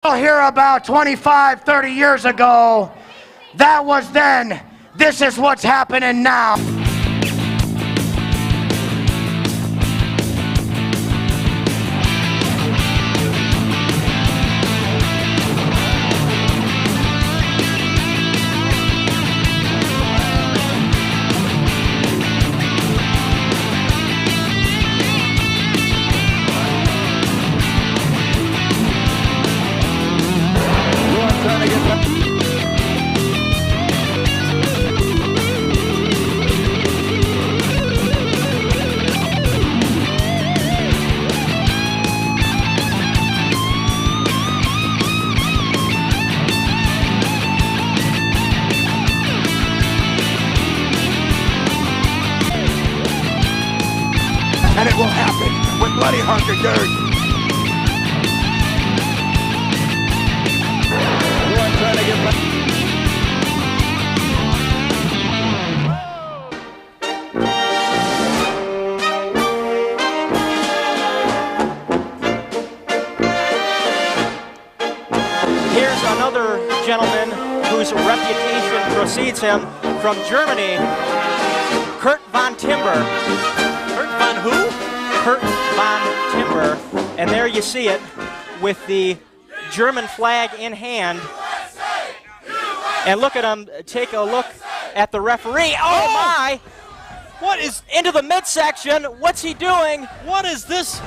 Here about 25, 30 years ago, that was then. This is what's happening now. And it will happen with bloody hunker dirt. One trying to get back. Here's another gentleman whose reputation precedes him from Germany, Kurt von Timber. Von who? Kurt von Timber. And there you see it with the German flag in hand. And look at him, take a look at the referee. Oh my! What is Into the midsection. What's he doing? What is this?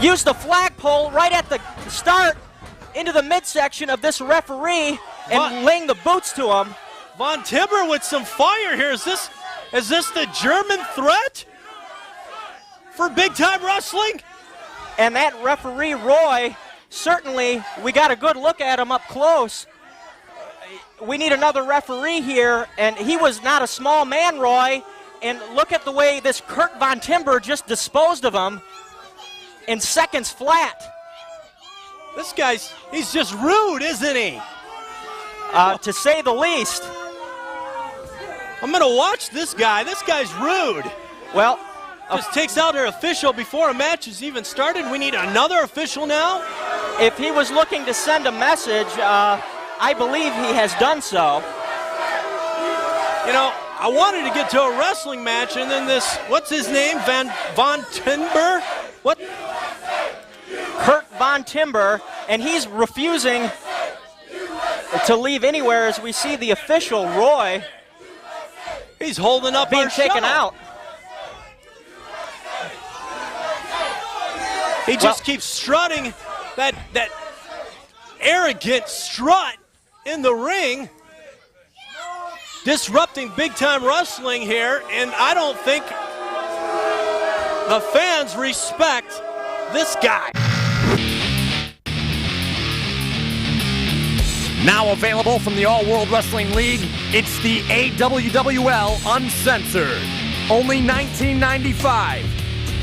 Use the flagpole right at the start into the midsection of this referee and laying the boots to him. Von Timber with some fire here. Is this the German threat for big time wrestling? And that referee, Roy, certainly we got a good look at him up close. We need another referee here, and he was not a small man, Roy. And look at the way this Kurt von Timber just disposed of him in seconds flat. This he's just rude, isn't he? To say the least. I'm going to watch this guy. This guy's rude. Well, just takes out their official before a match has even started. We need another official now? if he was looking to send a message, I believe he has done so. You know, I wanted to get to a wrestling match, and then this, what's his name, Von Timber? What? Kurt Von Timber, and he's refusing to leave anywhere as we see the official, Roy. He's holding up being our taken show. out. He just keeps strutting that arrogant strut in the ring, disrupting big-time wrestling here, and I don't think the fans respect this guy. Now available from the All World Wrestling League, it's the AWWL Uncensored. Only $19.95.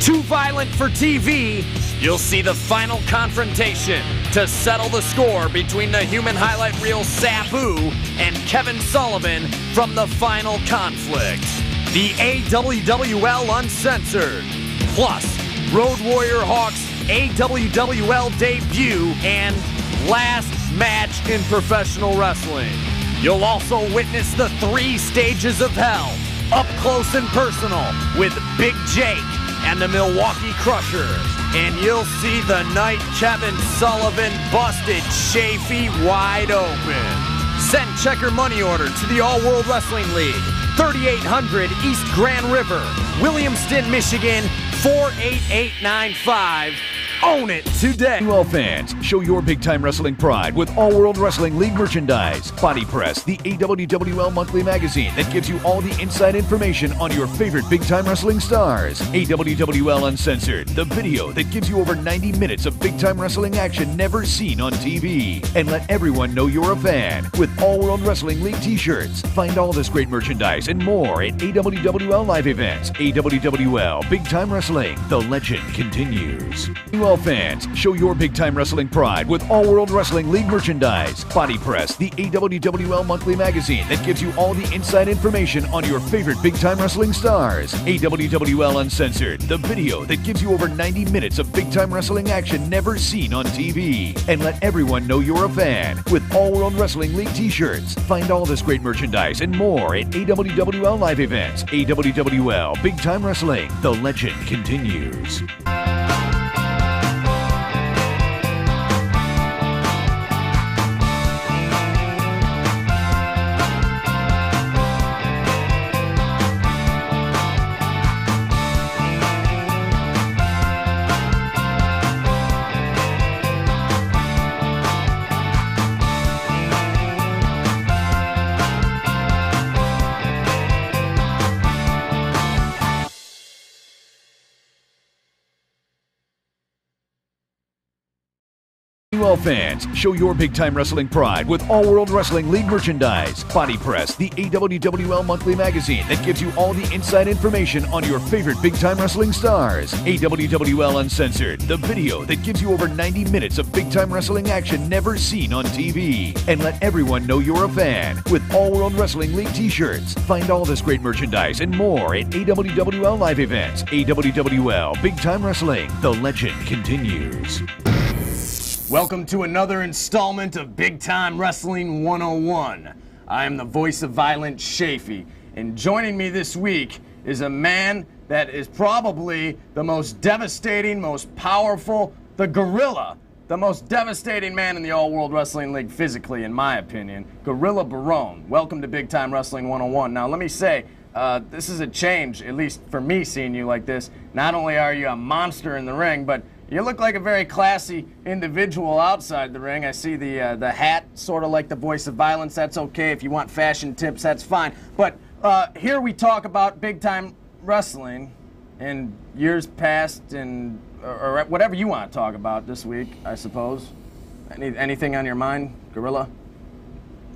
Too violent for TV. You'll see the final confrontation to settle the score between the human highlight reel Sabu and Kevin Sullivan from the final conflict. The AWWL Uncensored. Plus, Road Warrior Hawk's AWWL debut and last match in professional wrestling. You'll also witness the 3 stages of hell, up close and personal with Big Jake and the Milwaukee Crushers. And you'll see the night Kevin Sullivan busted Shaffee wide open. Send check your money order to the All World Wrestling League, 3800 East Grand River, Williamston, Michigan, 48895. Own it today. AWWL fans, show your big-time wrestling pride with All World Wrestling League merchandise. Body Press, the AWWL monthly magazine that gives you all the inside information on your favorite big-time wrestling stars. AWWL Uncensored, the video that gives you over 90 minutes of big-time wrestling action never seen on TV. And let everyone know you're a fan with All World Wrestling League t-shirts. Find all this great merchandise and more at AWWL live events. AWWL, big-time wrestling. The legend continues. AWWL AWWL fans, show your big-time wrestling pride with All World Wrestling League merchandise. Body Press, the AWWL monthly magazine that gives you all the inside information on your favorite big-time wrestling stars. AWWL Uncensored, the video that gives you over 90 minutes of big-time wrestling action never seen on TV. And let everyone know you're a fan with All World Wrestling League t-shirts. Find all this great merchandise and more at AWWL live events. AWWL Big Time Wrestling, the legend continues. AWWL fans, show your big-time wrestling pride with All World Wrestling League merchandise. Body Press, the AWWL monthly magazine that gives you all the inside information on your favorite big-time wrestling stars. AWWL Uncensored, the video that gives you over 90 minutes of big-time wrestling action never seen on TV. And let everyone know you're a fan with All World Wrestling League t-shirts. Find all this great merchandise and more at AWWL live events. AWWL Big Time Wrestling, the legend continues. Welcome to another installment of Big Time Wrestling 101. I am the voice of violent Shaffee, and joining me this week is a man that is probably the most devastating, most powerful, the gorilla, the most devastating man in the All World Wrestling League physically, in my opinion, Gorilla Barone. Welcome to Big Time Wrestling 101. Now, let me say, this is a change, at least for me seeing you like this. Not only are you a monster in the ring, but you look like a very classy individual outside the ring. I see the hat, sort of like the voice of violence. That's okay. If you want fashion tips, that's fine. But here we talk about big-time wrestling in years past and or whatever you want to talk about this week, I suppose. Anything on your mind, Gorilla?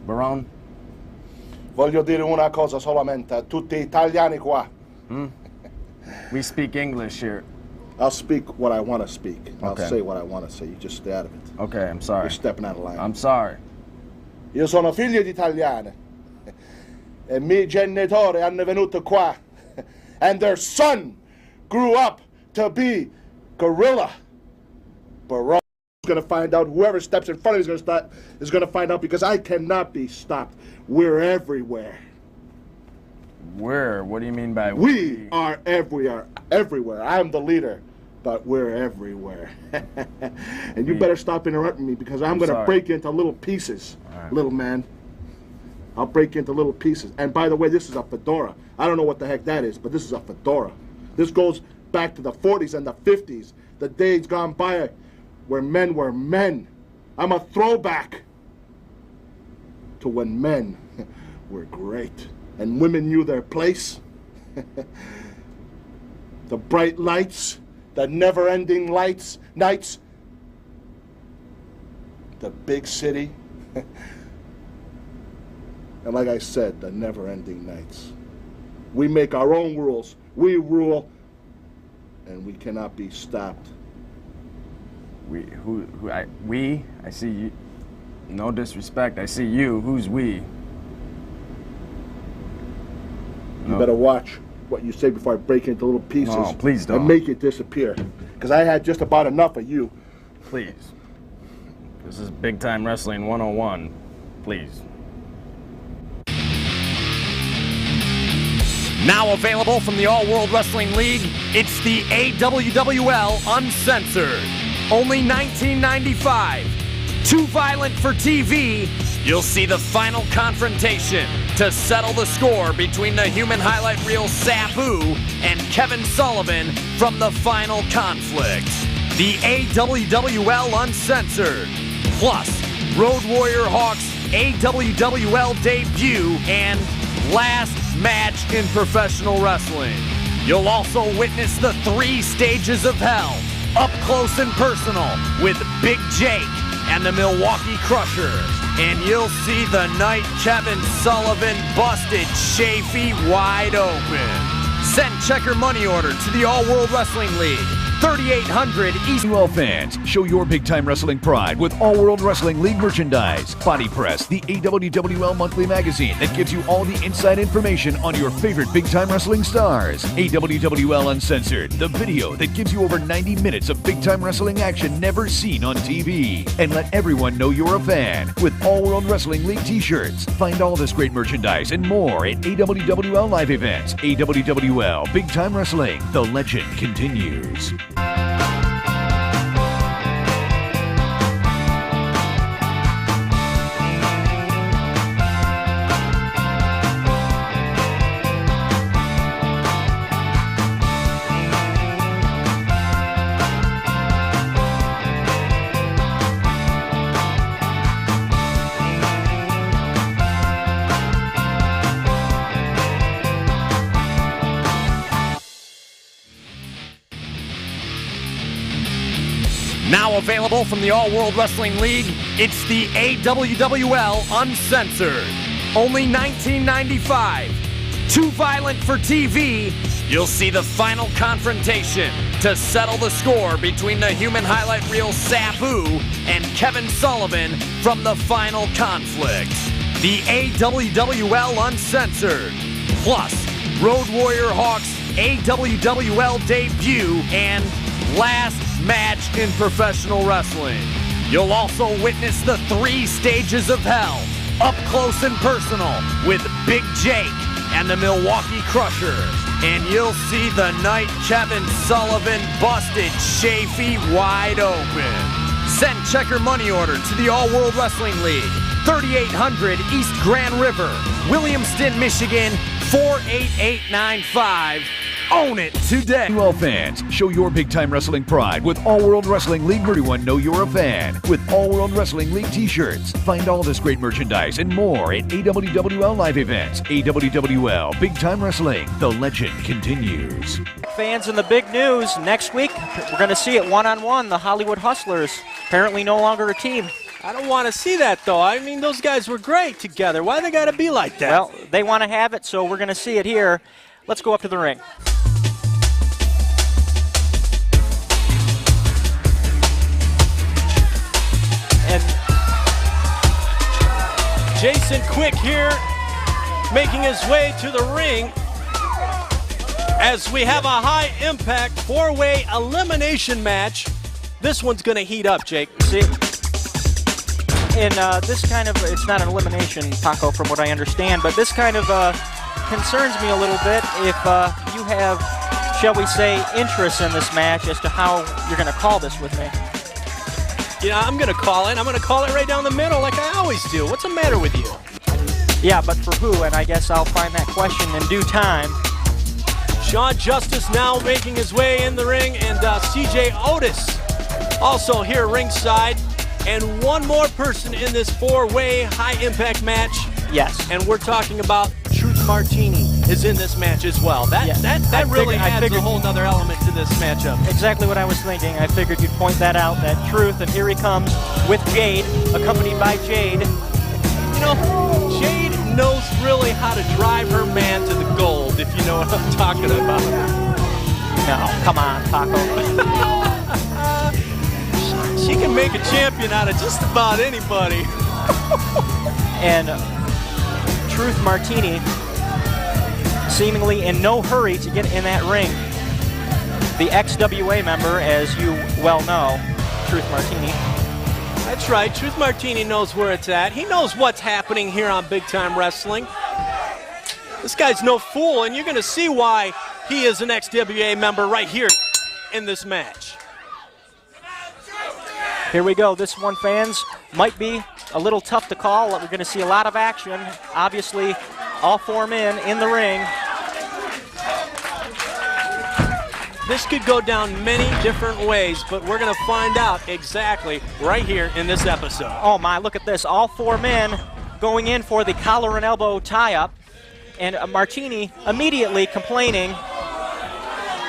Barone? Voglio dire una cosa solamente a tutti italiani qua. We speak English here. I'll speak what I want to speak. I'll Okay. say what I want to say. You just stay out of it. Okay, I'm sorry. You're stepping out of line. I'm sorry. Io sono figlio di italiani. E miei genitori hanno venuto qua. And their son grew up to be Gorilla Barone. Is going to find out. Whoever steps in front of me is going to find out because I cannot be stopped. We're everywhere. Where? What do you mean by We are everywhere. Everywhere. I'm the leader, but we're everywhere. And you better stop interrupting me because I'm going to sorry. break into little pieces, right. little man. I'll break into little pieces. And by the way, this is a fedora. I don't know what the heck that is, but this is a fedora. This goes back to the 40s and the 50s, the days gone by where men were men. I'm a throwback to when men were great and women knew their place. The bright lights, the never-ending nights, the big city, and like I said, the never-ending nights. We make our own rules, we rule, and we cannot be stopped. I see you. No disrespect, I see you. Who's we? You better watch what you say before I break into little pieces. No, please don't. And make it disappear. Because I had just about enough of you. Please. This is Big Time Wrestling 101. Please. Now available from the All World Wrestling League, it's the AWWL Uncensored. Only $19.95. Too violent for TV. You'll see the final confrontation to settle the score between the human highlight reel Sabu and Kevin Sullivan from the final conflict. The AWWL Uncensored. Plus, Road Warrior Hawk's AWWL debut and last match in professional wrestling. You'll also witness the 3 stages of hell, up close and personal with Big Jake and the Milwaukee Crushers. And you'll see the night Kevin Sullivan busted Shaffee wide open. Send check your money order to the All World Wrestling League 3800 East. AWWL fans, show your big-time wrestling pride with All World Wrestling League merchandise. Body Press, the AWWL monthly magazine that gives you all the inside information on your favorite big-time wrestling stars. AWWL Uncensored, the video that gives you over 90 minutes of big-time wrestling action never seen on TV. And let everyone know you're a fan with All World Wrestling League t-shirts. Find all this great merchandise and more at AWWL live events. AWWL Big Time Wrestling, the legend continues. Now available from the All World Wrestling League, it's the AWWL Uncensored. Only $19.95. Too violent for TV. You'll see the final confrontation to settle the score between the human highlight reel Sabu and Kevin Sullivan from the final conflict. The AWWL Uncensored. Plus, Road Warrior Hawk's AWWL debut and last match in professional wrestling. You'll also witness the 3 stages of hell, up close and personal, with Big Jake and the Milwaukee Crusher. And you'll see the night Kevin Sullivan busted Shaffee wide open. Send check or money order to the All World Wrestling League, 3800 East Grand River, Williamston, Michigan, 48895. Own it today. AWWL fans, show your big-time wrestling pride with All World Wrestling League. Everyone know you're a fan with All World Wrestling League t-shirts. Find all this great merchandise and more at AWWL live events. AWWL Big Time Wrestling, the legend continues. Fans, in the big news, next week we're going to see it one-on-one, the Hollywood Hustlers, apparently no longer a team. I don't want to see that, though. I mean, those guys were great together. Why they got to be like that? Well, they want to have it, so we're going to see it here. Let's go up to the ring. And Jason Quick here making his way to the ring as we have a high-impact 4-way elimination match. This one's going to heat up, Jake. See, in this kind of, it's not an elimination, Paco, from what I understand, but this kind of concerns me a little bit if you have, shall we say, interest in this match as to how you're going to call this with me. Yeah, I'm going to call it. I'm going to call it right down the middle like I always do. What's the matter with you? Yeah, but for who? And I guess I'll find that question in due time. Sean Justice now making his way in the ring, and CJ Otis also here ringside. And one more person in this 4-way high-impact match. Yes. And we're talking about Truth Martini is in this match as well. That really adds a whole nother element to this matchup. Exactly what I was thinking. I figured you'd point that out, that Truth, and here he comes with Jade, accompanied by Jade. You know, Jade knows really how to drive her man to the gold, if you know what I'm talking about. No, come on, Paco. She can make a champion out of just about anybody. And Truth Martini seemingly in no hurry to get in that ring. The XWA member, as you well know, Truth Martini. That's right, Truth Martini knows where it's at. He knows what's happening here on Big Time Wrestling. This guy's no fool, and you're going to see why he is an XWA member right here in this match. Here we go. This one, fans, might be a little tough to call. We're going to see a lot of action. Obviously, all 4 men in the ring. This could go down many different ways, but we're going to find out exactly right here in this episode. Oh, my, look at this. All 4 men going in for the collar and elbow tie-up. And Martini immediately complaining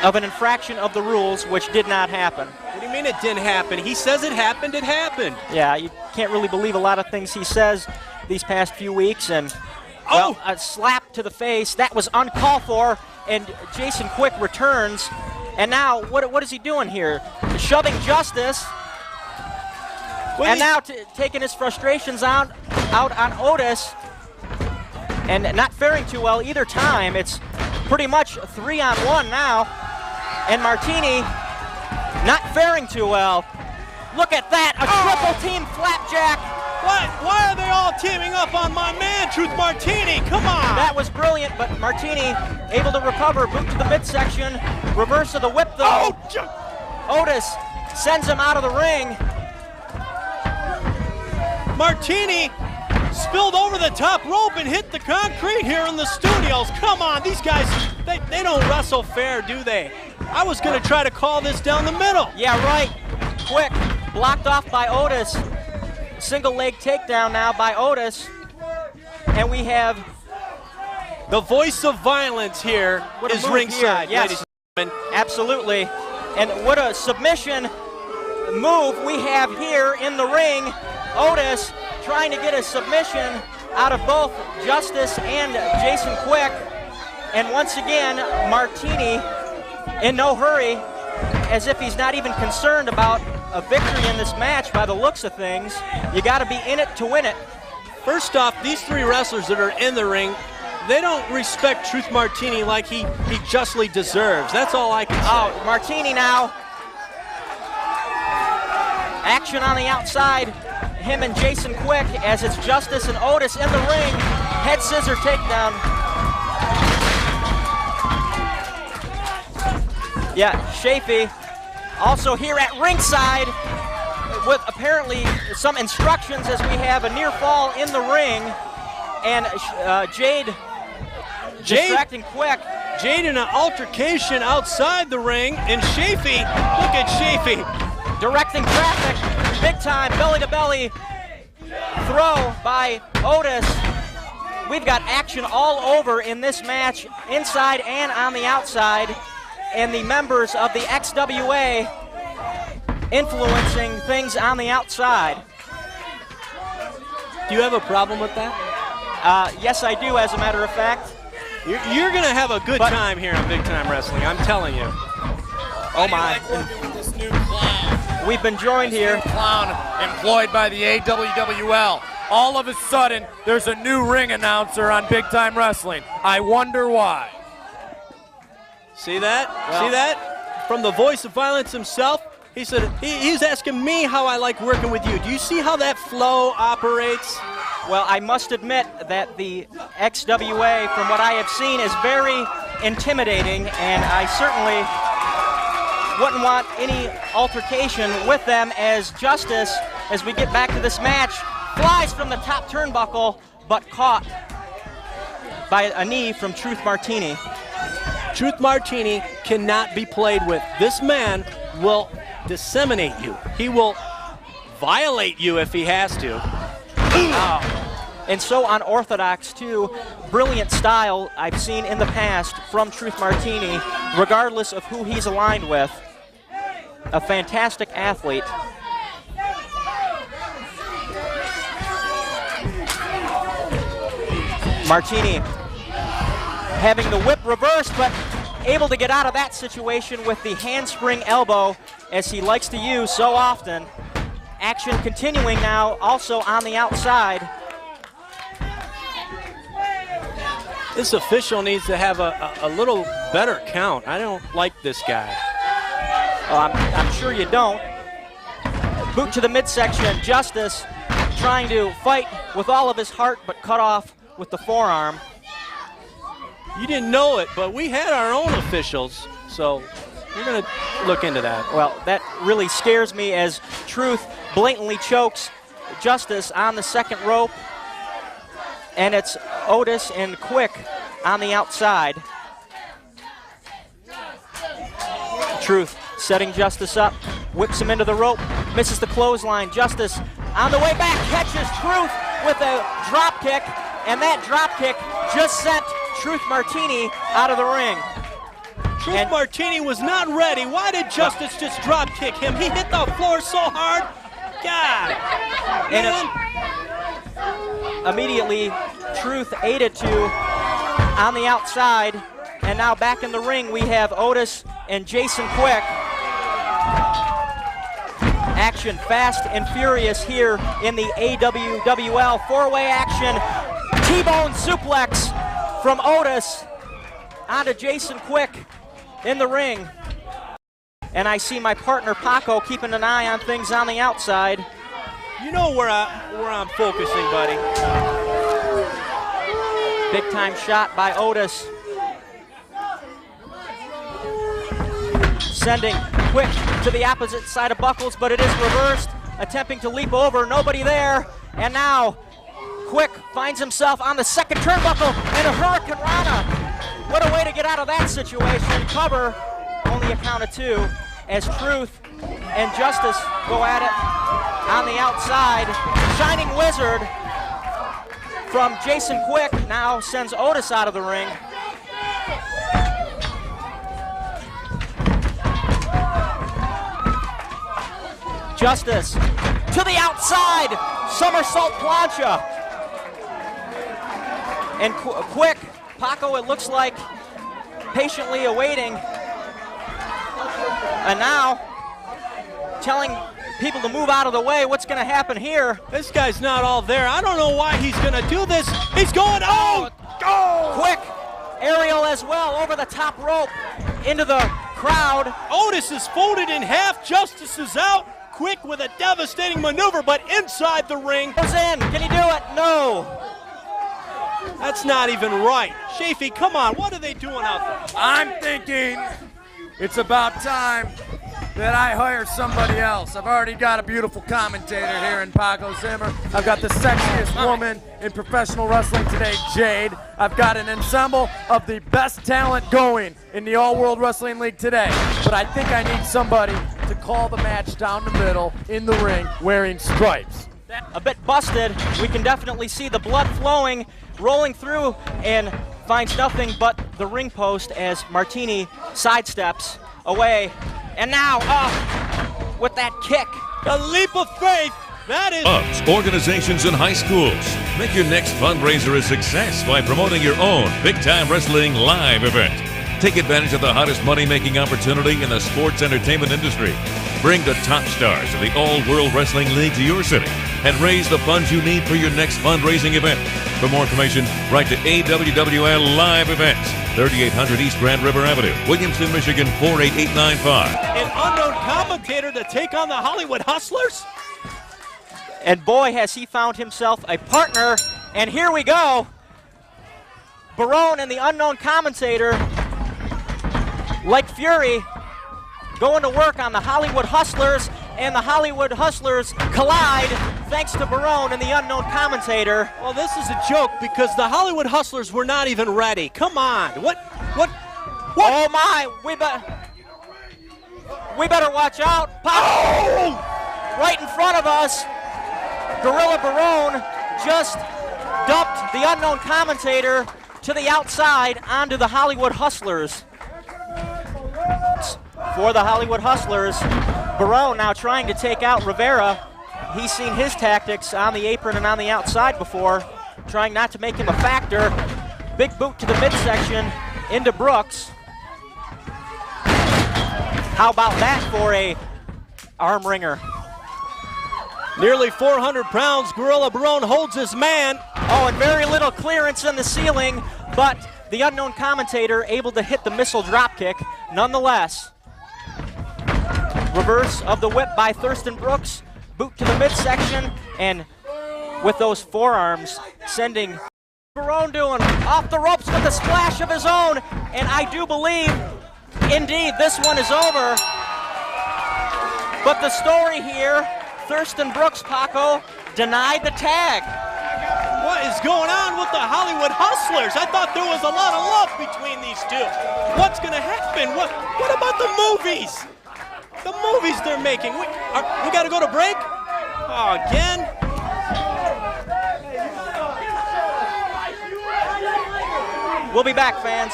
of an infraction of the rules, which did not happen. What do you mean it didn't happen? He says it happened, it happened. Yeah, you can't really believe a lot of things he says these past few weeks. And, well, a slap to the face, that was uncalled for. And Jason Quick returns And now, what is he doing here? Shoving Justice. And now taking his frustrations out on Otis. And not faring too well either time. It's pretty much 3-on-1 now. And Martini not faring too well. Look at that, a triple team flapjack. Why are they all teaming up on my man, Truth Martini? Come on. That was brilliant, but Martini able to recover, boot to the midsection, reverse of the whip though. Otis sends him out of the ring. Martini spilled over the top rope and hit the concrete here in the studios. Come on, these guys, they don't wrestle fair, do they? I was gonna try to call this down the middle. Yeah, right. Quick, blocked off by Otis. Single leg takedown now by Otis. And we have the voice of violence here is ringside, yes. ladies and gentlemen. Absolutely. And what a submission move we have here in the ring. Otis trying to get a submission out of both Justice and Jason Quick. And once again, Martini in no hurry, as if he's not even concerned about a victory in this match by the looks of things. You got to be in it to win it. First off, these three wrestlers that are in the ring, they don't respect Truth Martini like he justly deserves. That's all I can say. Oh, Martini now. Action on the outside. Him and Jason Quick as it's Justice and Otis in the ring. Head scissor takedown. Yeah, Shaffee also here at ringside with apparently some instructions as we have a near fall in the ring. And Jade distracting Quick. Jade in an altercation outside the ring, and Shaffee, look at Shaffee. Directing traffic, big time, belly to belly throw by Otis. We've got action all over in this match, inside and on the outside. And the members of the XWA influencing things on the outside. Do you have a problem with that? Yes, I do, as a matter of fact. You're going to have a good time here on Big Time Wrestling, I'm telling you. Oh my. We've been joined here. Clown employed by the AWWL. All of a sudden, there's a new ring announcer on Big Time Wrestling. I wonder why. See that? See that? From the voice of violence himself, he said, he's asking me how I like working with you. Do you see how that flow operates? Well, I must admit that the XWA, from what I have seen, is very intimidating, and I certainly wouldn't want any altercation with them as Justice, as we get back to this match, flies from the top turnbuckle, but caught by a knee from Truth Martini. Truth Martini cannot be played with. This man will disseminate you. He will violate you if he has to. And so unorthodox too. Brilliant style I've seen in the past from Truth Martini, regardless of who he's aligned with. A fantastic athlete. Martini having the whip reversed, but able to get out of that situation with the handspring elbow, as he likes to use so often. Action continuing now, also on the outside. This official needs to have a little better count. I don't like this guy. Oh, I'm sure you don't. Boot to the midsection. Justice trying to fight with all of his heart, but cut off with the forearm. You didn't know it, but we had our own officials, so we're going to look into that. Well, that really scares me as Truth blatantly chokes Justice on the second rope. And it's Otis and Quick on the outside. Truth setting Justice up, whips him into the rope, misses the clothesline. Justice on the way back catches Truth with a drop kick, and that drop kick just sent Truth Martini out of the ring. Truth Martini was not ready. Why did Justice just drop kick him? He hit the floor so hard. God. And immediately, Truth aided to on the outside, and now back in the ring we have Otis and Jason Quick. Action fast and furious here in the AWWL. Four-way action. T-bone suplex from Otis onto Jason Quick in the ring. And I see my partner Paco keeping an eye on things on the outside. You know where I'm focusing, buddy. Big time shot by Otis. Sending Quick to the opposite side of Buckles, but it is reversed. Attempting to leap over, nobody there. And now Quick finds himself on the second turnbuckle and a Hurricane Rana. What a way to get out of that situation. Cover, only a count of two, as Truth and Justice go at it on the outside. Shining Wizard from Jason Quick now sends Otis out of the ring. Justice to the outside, somersault plancha. And Quick, Paco, it looks like, patiently awaiting. And now telling people to move out of the way. What's going to happen here? This guy's not all there. I don't know why he's going to do this. He's going, oh! Quick aerial as well over the top rope into the crowd. Otis is folded in half. Justice is out. Quick with a devastating maneuver, but inside the ring. Goes in. Can he do it? No. That's not even right. Shaffee, come on. What are they doing out there? I'm thinking it's about time that I hire somebody else. I've already got a beautiful commentator here in Paco Zimmer. I've got the sexiest woman in professional wrestling today, Jade. I've got an ensemble of the best talent going in the All-World Wrestling League today. But I think I need somebody to call the match down the middle in the ring wearing stripes. A bit busted. We can definitely see the blood flowing, rolling through, and finds nothing but the ring post as Martini sidesteps away. And now up with that kick. A leap of faith. That is Clubs, organizations, and high schools. Make your next fundraiser a success by promoting your own Big Time Wrestling live event. Take advantage of the hottest money-making opportunity in the sports entertainment industry. Bring the top stars of the All-World Wrestling League to your city and raise the funds you need for your next fundraising event. For more information, write to AWWL Live Events, 3800 East Grand River Avenue, Williamston, Michigan, 48895. an unknown commentator to take on the Hollywood Hustlers. And boy, has he found himself a partner. And here we go. Barone and the unknown commentator, like Fury, going to work on the Hollywood Hustlers, and the Hollywood Hustlers collide thanks to Barone and the unknown commentator. Well, this is a joke because the Hollywood Hustlers were not even ready. Come on. What? Oh my, we better watch out. Oh! Right in front of us, Gorilla Barone just dumped the unknown commentator to the outside onto the Hollywood Hustlers. For the Hollywood Hustlers, Barone now trying to take out Rivera. He's seen his tactics on the apron and on the outside before, trying not to make him a factor. Big boot to the midsection into Brooks. How about that for a arm wringer? Nearly 400 pounds, Gorilla Barone holds his man. Oh, and very little clearance in the ceiling, but the unknown commentator able to hit the missile dropkick nonetheless. Reverse of the whip by Thurston Brooks, boot to the midsection, and with those forearms sending Barone doing off the ropes with a splash of his own, and I do believe, indeed, this one is over. But the story here, Thurston Brooks, Paco, denied the tag. What is going on with the Hollywood Hustlers? I thought there was a lot of love between these two. What's going to happen? What about the movies? The movies they're making. We got to go to break? Oh, again? We'll be back, fans.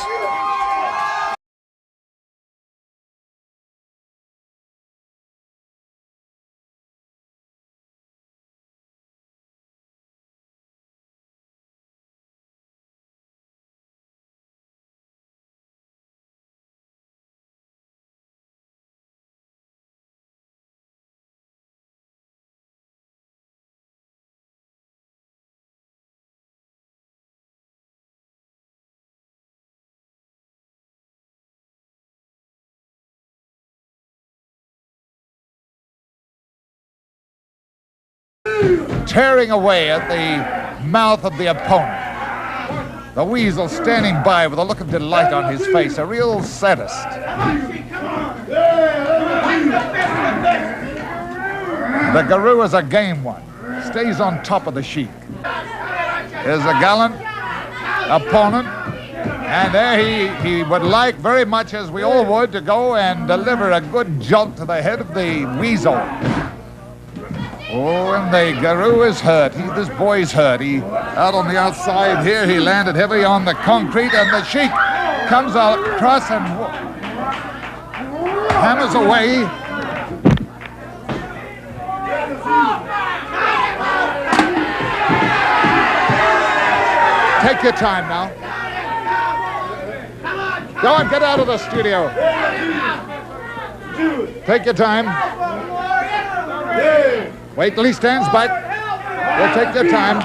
tearing away at the mouth of the opponent. The Weasel standing by with a look of delight on his face, a real sadist. The Guru is a game one, stays on top of the Sheik. Is a gallant opponent, and there he would like very much, as we all would, to go and deliver a good jolt to the head of the Weasel. Oh, and the Guru is hurt. This boy's hurt. He out on the outside here. He landed heavy on the concrete, and the Sheik comes across and hammers away. Take your time now. Go on, get out of the studio. Take your time. Wait till he stands back. You'll take your time.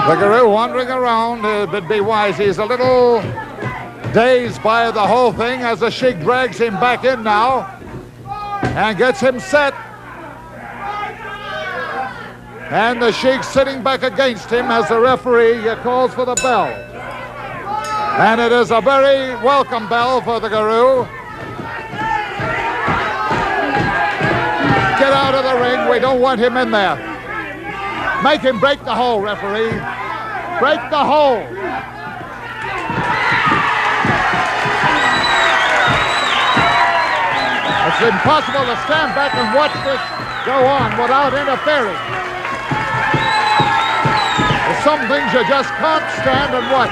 The Guru wandering around, but be wise. He's a little dazed by the whole thing as the Sheik drags him back in now and gets him set. And the Sheik sitting back against him as the referee calls for the bell. And it is a very welcome bell for the Guru. Get out of the ring. We don't want him in there. Make him break the hold, referee. Break the hold. It's impossible to stand back and watch this go on without interfering. There's some things you just can't stand and watch.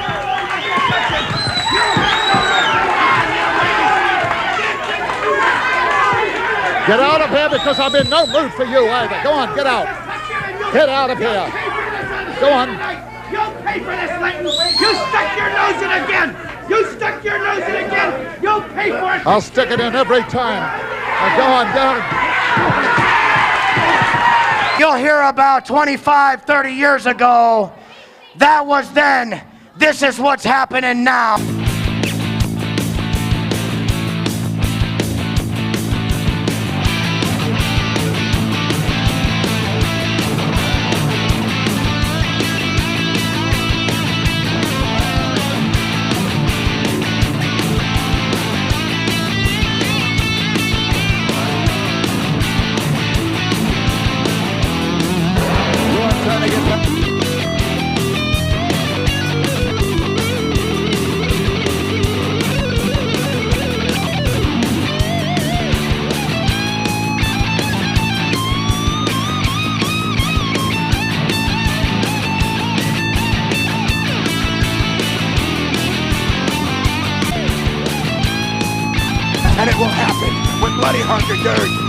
Get out of here, because I'm in no mood for you either. Go on, get out. Get out of here. Go on. You'll pay for this, Leighton. You stuck your nose in again. You stuck your nose in again. You'll pay for it. I'll stick it in every time. Now go on, get on. You'll hear about 25, 30 years ago. That was then. This is what's happening now. And it will happen with bloody hunker dirt.